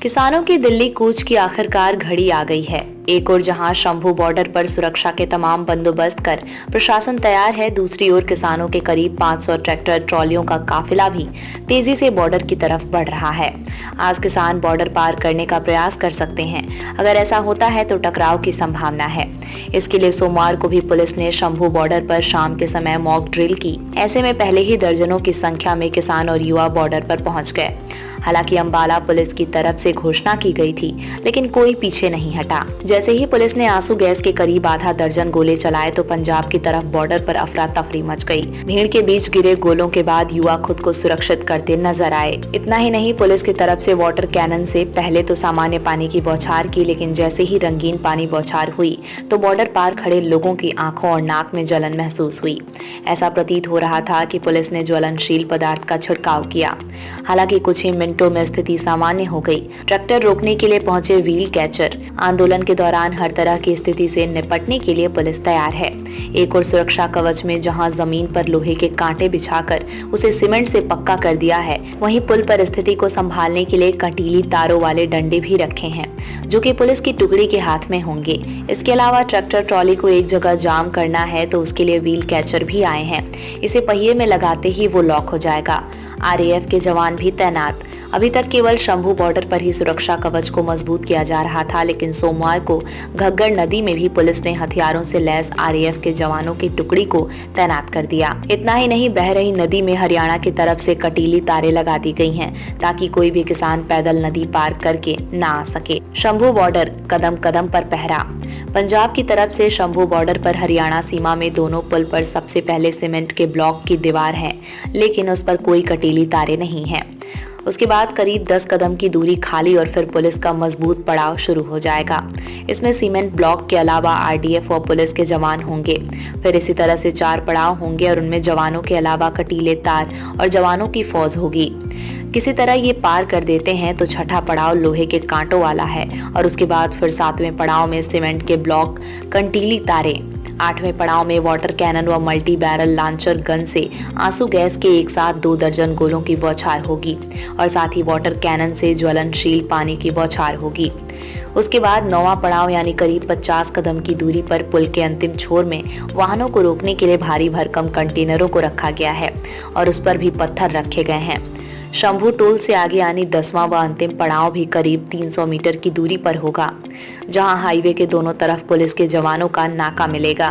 किसानों की दिल्ली कूच की आखिरकार घड़ी आ गई है। एक ओर जहां शंभू बॉर्डर पर सुरक्षा के तमाम बंदोबस्त कर प्रशासन तैयार है, दूसरी ओर किसानों के करीब 500 ट्रैक्टर ट्रॉलियों का काफिला भी तेजी से बॉर्डर की तरफ बढ़ रहा है। आज किसान बॉर्डर पार करने का प्रयास कर सकते हैं। अगर ऐसा होता है तो टकराव की संभावना है। इसके लिए सोमवार को भी पुलिस ने शंभू बॉर्डर पर शाम के समय मॉक ड्रिल की। ऐसे में पहले ही दर्जनों की संख्या में किसान और युवा बॉर्डर पर पहुंच गए। हालांकि अंबाला पुलिस की तरफ से घोषणा की गई थी, लेकिन कोई पीछे नहीं हटा। जैसे ही पुलिस ने आंसू गैस के करीब आधा दर्जन गोले चलाए तो पंजाब की तरफ बॉर्डर पर अफरा तफरी मच गई। भीड़ के बीच गिरे गोलों के बाद युवा खुद को सुरक्षित करते नजर आए। इतना ही नहीं, पुलिस की तरफ से वाटर कैनन से पहले तो सामान्य पानी की बौछार की, लेकिन जैसे ही रंगीन पानी बौछार हुई तो बॉर्डर पार खड़े लोगों की आंखों और नाक में जलन महसूस हुई। ऐसा प्रतीत हो रहा था कि पुलिस ने ज्वलनशील पदार्थ का छिड़काव किया। हालांकि कुछ ही मिनटों में स्थिति सामान्य हो गई। ट्रैक्टर रोकने के लिए पहुंचे व्हील कैचर। आंदोलन के दौरान हर तरह की स्थिति से निपटने के लिए पुलिस तैयार है। एक और सुरक्षा कवच में जहां जमीन पर लोहे के कांटे बिछाकर उसे सीमेंट से पक्का कर दिया है, वहीं पुल पर स्थिति को संभालने के लिए कंटीली तारों वाले डंडे भी रखे हैं, जो कि पुलिस की टुकड़ी के हाथ में होंगे। इसके अलावा ट्रैक्टर ट्रॉली को एक जगह जाम करना है तो उसके लिए व्हील कैचर भी आए हैं। इसे पहिए में लगाते ही वो लॉक हो जाएगा। आरएएफ के जवान भी तैनात। अभी तक केवल शंभू बॉर्डर पर ही सुरक्षा कवच को मजबूत किया जा रहा था, लेकिन सोमवार को घग्गर नदी में भी पुलिस ने हथियारों से लैस आरएएफ के जवानों की टुकड़ी को तैनात कर दिया। इतना ही नहीं, बह रही नदी में हरियाणा की तरफ से कटीली तारें लगा दी गई हैं, ताकि कोई भी किसान पैदल नदी पार करके न आ सके। शंभू बॉर्डर कदम कदम पर पहरा। पंजाब की तरफ से शंभू बॉर्डर पर हरियाणा सीमा में दोनों पुल पर सबसे पहले सीमेंट के ब्लॉक की दीवार है, लेकिन उस पर कोई कटीली तारें नहीं है। उसके बाद करीब 10 कदम की दूरी खाली और फिर पुलिस का मजबूत पड़ाव शुरू हो जाएगा। इसमें सीमेंट ब्लॉक के अलावा आरडीएफ और पुलिस के जवान होंगे। फिर इसी तरह से 4 पड़ाव होंगे और उनमें जवानों के अलावा कटीले तार और जवानों की फौज होगी। किसी तरह ये पार कर देते हैं तो छठा पड़ाव लोहे के कांटों वाला है और उसके बाद फिर 7वें पड़ाव में सीमेंट के ब्लॉक, कंटीली तारें। 8वें पड़ाव में वाटर कैनन व मल्टी बैरल लॉन्चर गन से आंसू गैस के एक साथ 2 दर्जन गोलों की बौछार होगी और साथ ही वाटर कैनन से ज्वलनशील पानी की बौछार होगी। उसके बाद 9वां पड़ाव यानी करीब 50 कदम की दूरी पर पुल के अंतिम छोर में वाहनों को रोकने के लिए भारी भरकम कंटेनरों को रखा गया है और उस पर भी पत्थर रखे गए हैं। शंभू टोल से आगे यानी 10वां व अंतिम पड़ाव भी करीब 300 मीटर की दूरी पर होगा, जहां हाईवे के दोनों तरफ पुलिस के जवानों का नाका मिलेगा।